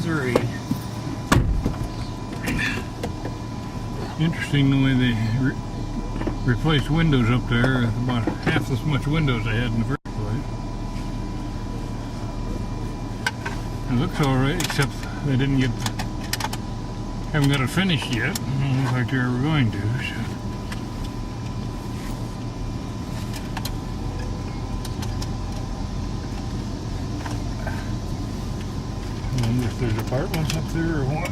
Missouri. Interesting the way they replaced windows up there. About half as much windows they had in the first place. It looks alright, except they haven't got it finished yet. It doesn't look like they're ever going to. So. I wonder if there's apartments up there or what.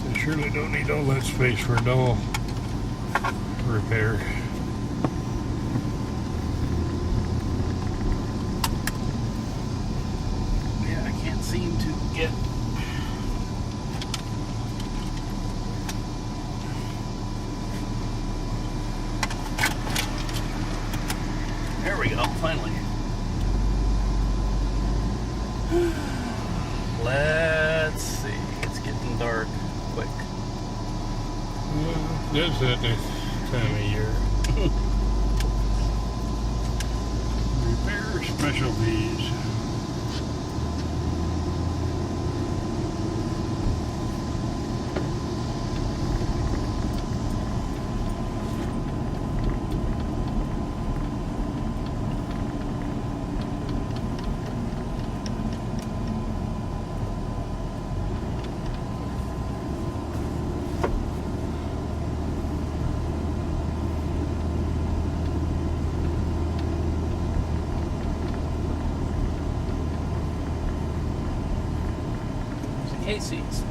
They surely don't need all that space for a doll repair. Yeah, I can't seem to get. There we go, finally. Let's see. It's getting dark quick. Well, that's at this time of year. Repair specialties. Casey's.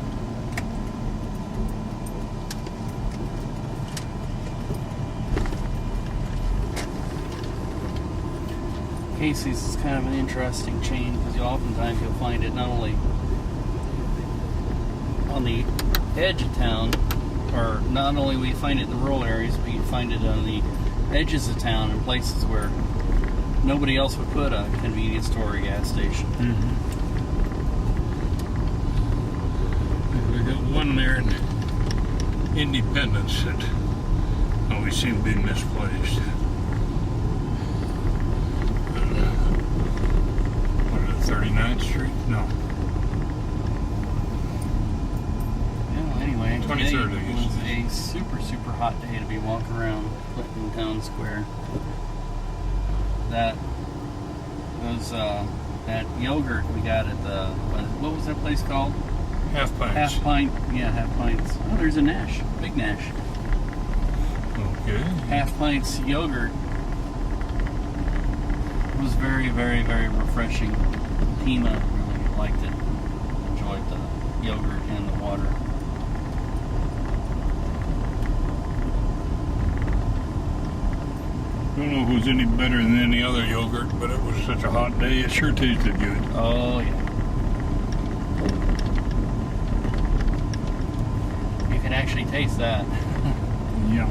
Casey's is kind of an interesting chain because oftentimes you'll find it not only on the edge of town, or not only will you find it in the rural areas, but you find it on the edges of town in places where nobody else would put a convenience store or gas station. Mm-hmm. We got one there in Independence that always seemed to be misplaced. What is it, 39th Street? No. Yeah, anyway, 23rd, today I guess. was a super, super hot day to be walking around Clinton Town Square. That was that yogurt we got at the, what was that place called? Half Pints. Half Pint, yeah, Half Pints. Oh, there's a Nash, Big Nash. Okay. Half Pints yogurt was very, very, very refreshing. Tima really liked it. Enjoyed the yogurt and the water. I don't know if it was any better than any other yogurt, but it was such a hot day, it sure tasted good. Oh, yeah. You can actually taste that. Yeah.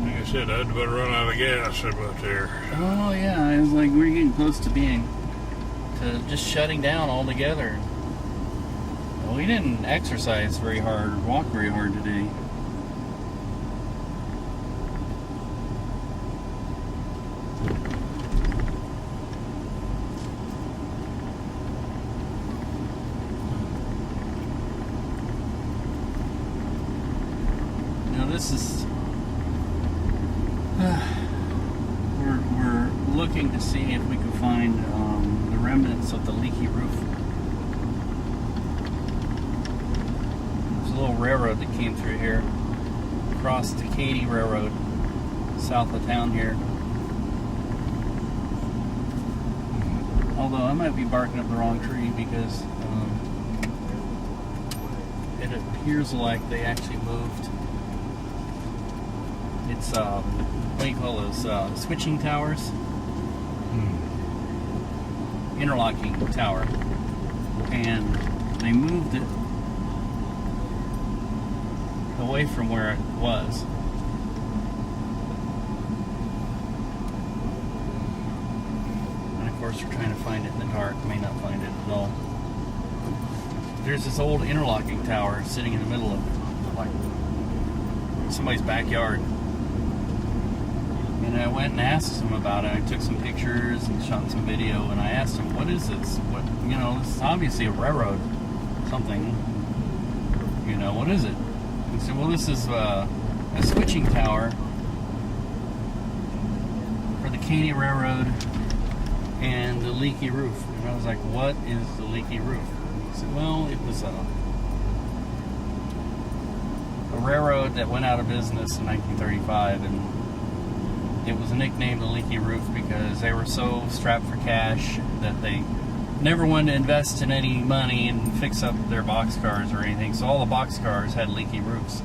Like I said, I'd better run out of gas about there. Oh, yeah. It was like we're getting close to just shutting down altogether. Well, we didn't exercise very hard or walk very hard today. Now this is we're looking to see if we can find the remnants of the leaky roof. There's a little railroad that came through here, across the Katy Railroad, south of town here. Although I might be barking up the wrong tree because it appears like they actually moved. It's what do you call those? Switching towers? Interlocking tower. And they moved it away from where it was. And of course we're trying to find it in the dark. May not find it at all. There's this old interlocking tower sitting in the middle of like somebody's backyard. And I went and asked him about it. I took some pictures and shot some video, and I asked him, what is this? What, this is obviously a railroad, something. What is it? He said, well, this is a switching tower for the Katy Railroad and the Leaky Roof. And I was like, what is the Leaky Roof? He said, well, it was a railroad that went out of business in 1935, and it was nicknamed the Leaky Roof because they were so strapped for cash that they never wanted to invest in any money and fix up their boxcars or anything. So all the boxcars had leaky roofs. So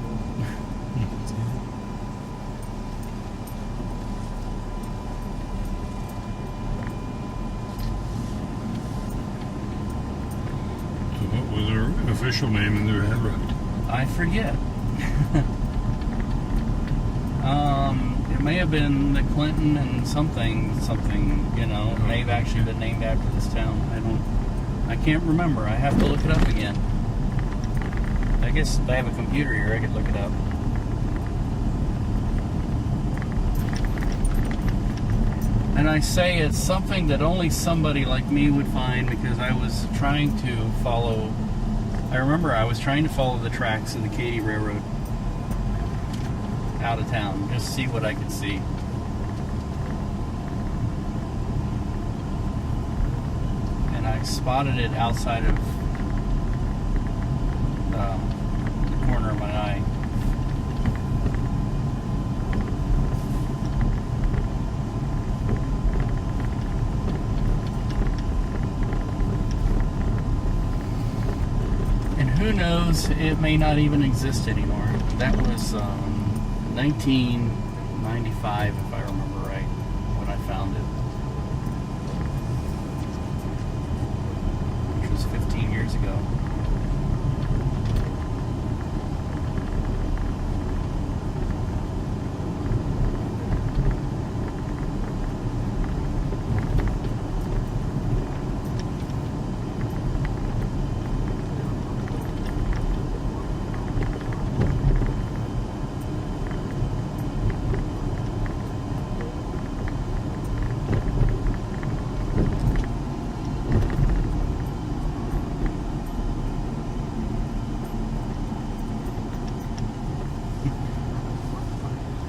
what was their official name in their railroad? I forget. It may have been the Clinton and something, They've actually been named after this town. I can't remember. I have to look it up again. I guess if I have a computer here, I could look it up. And I say it's something that only somebody like me would find, because I was trying to follow the tracks of the Katy Railroad out of town, just see what I could see. And I spotted it outside of the corner of my eye. And who knows, it may not even exist anymore. That was 1995, if I remember right, when I found it. Which was 15 years ago.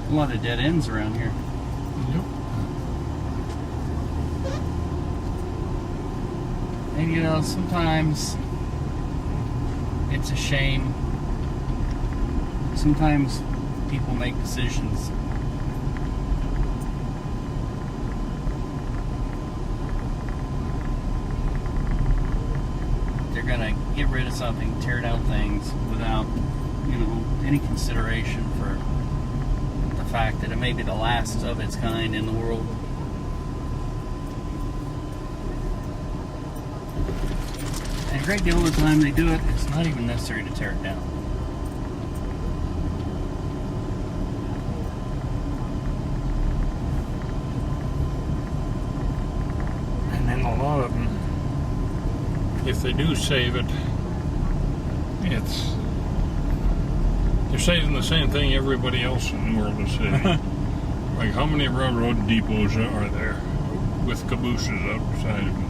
A lot of dead ends around here. Yep. And sometimes it's a shame. Sometimes people make decisions they're gonna get rid of something, tear down things without, any consideration for the fact that it may be the last of its kind in the world. And a great deal of the time they do it, it's not even necessary to tear it down. And then a lot of them, if they do save it, they're saving the same thing everybody else in the world is saving. Like, how many railroad depots are there with cabooses outside of them?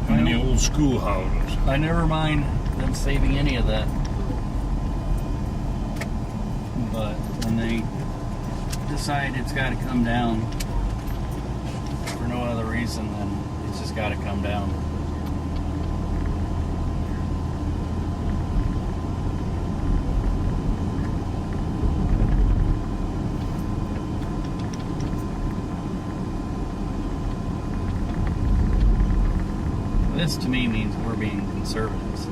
How many old schoolhouses? I never mind them saving any of that. But when they decide it's got to come down for no other reason, then it's just got to come down. This to me means we're being conservatives.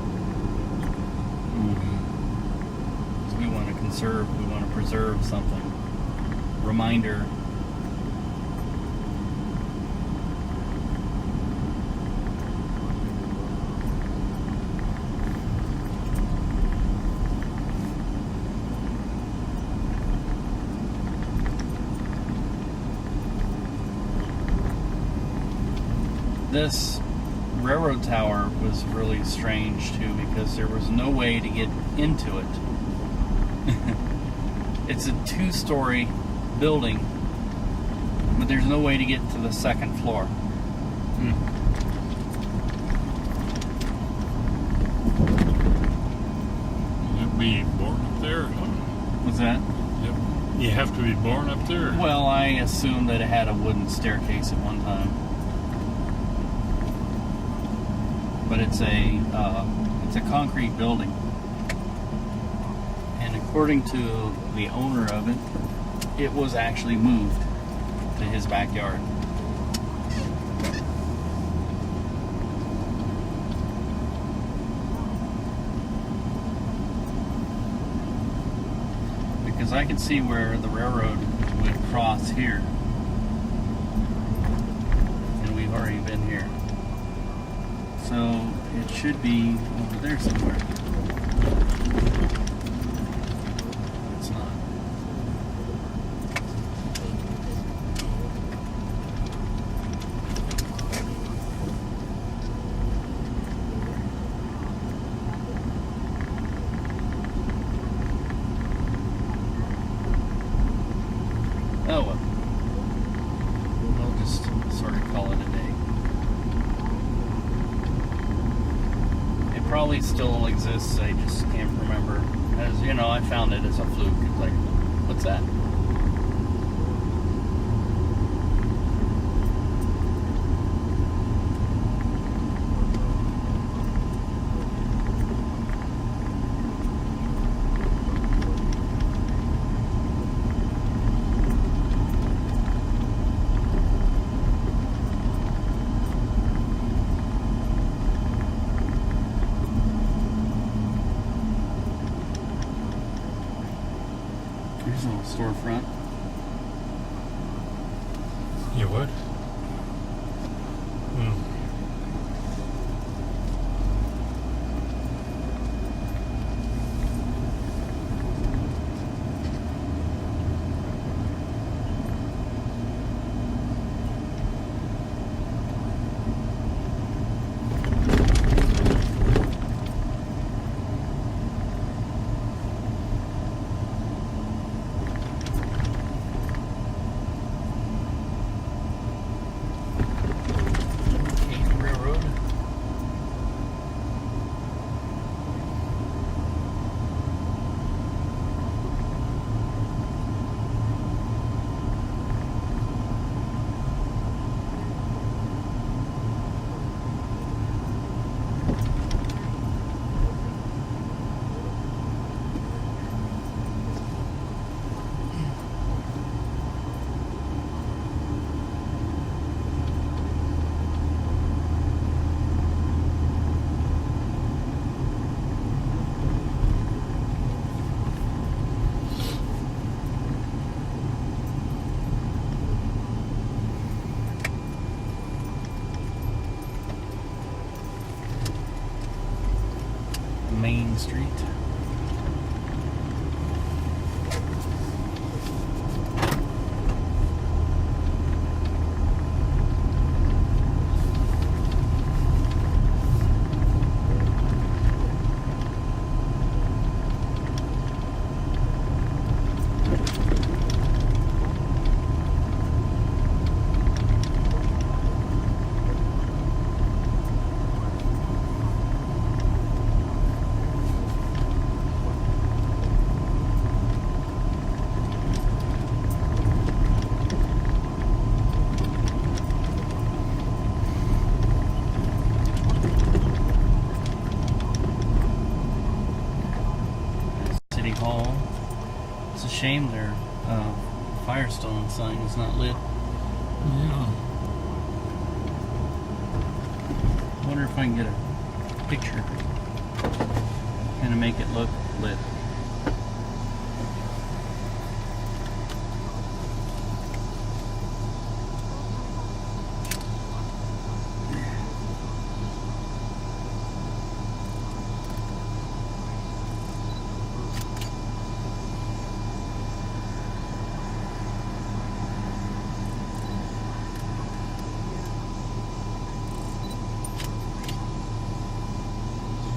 We want to conserve, we want to preserve something. Reminder. This railroad tower was really strange too, because there was no way to get into it. It's a 2-story building, but there's no way to get to the second floor. You'd be born up there? What's that? Yep. You have to be born up there? Well, I assume that it had a wooden staircase at one time. But it's a concrete building. And according to the owner of it, it was actually moved to his backyard. Because I could see where the railroad would cross here. And we've already been here. So it should be over there somewhere. It's not. Oh well. We'll just sort of call it a day. It probably still exists, I just can't remember. As you know, I found it as a fluke. It's like, what's that? Here's a little storefront. You what? Katy Railroad. Main Street. City Hall. It's a shame their Firestone sign is not lit. Yeah. I wonder if I can get a picture and make it look lit.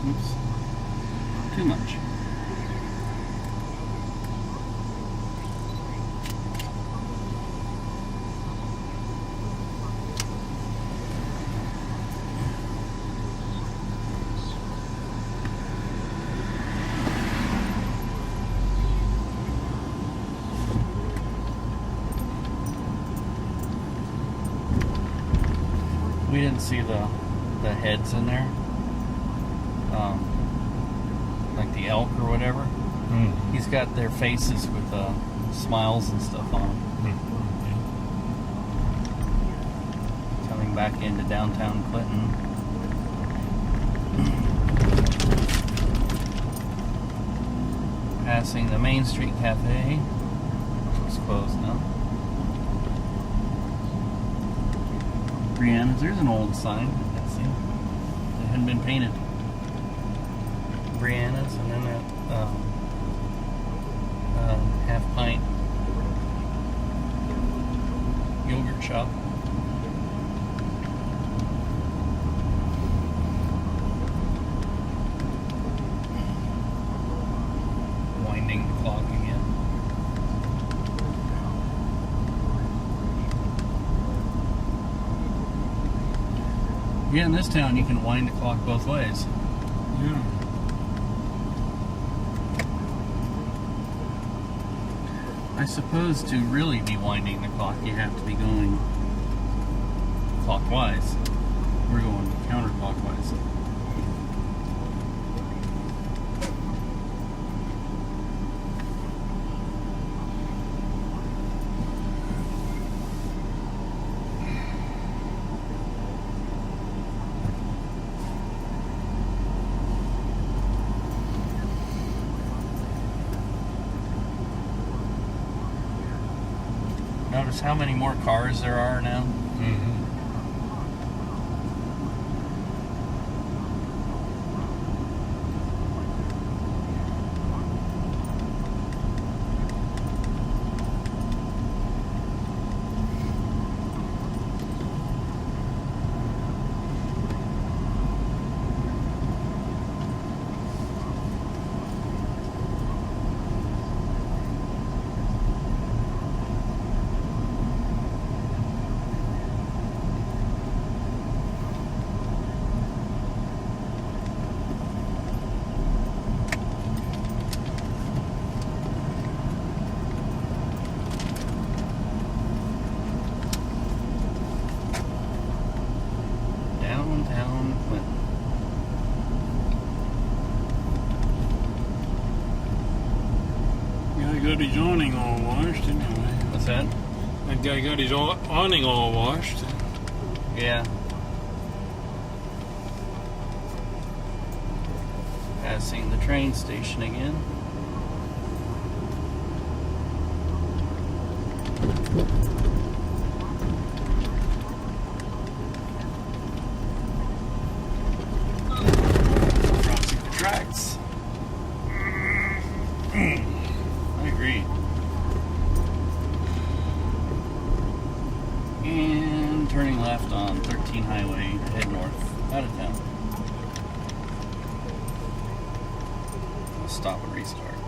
Oops. Too much. didn't see the heads in there, like the elk or whatever. He's got their faces with smiles and stuff on them. Coming back into downtown Clinton. Passing the Main Street Cafe. It's closed now. Brianna's, there's an old sign. Let's see. It hadn't been painted. Brianna's, and then that half pint yogurt shop. Winding the clock again. Yeah, in this town you can wind the clock both ways. Yeah. I suppose to really be winding the clock, you have to be going clockwise. We're going counterclockwise. Notice how many more cars there are now? Downtown Clinton. Guy got his awning all washed anyway. What's that? That guy got his awning all washed. Yeah. Passing the train station again. Crossing the tracks. I agree. And turning left on 13 Highway to head north, out of town. Stop and restart.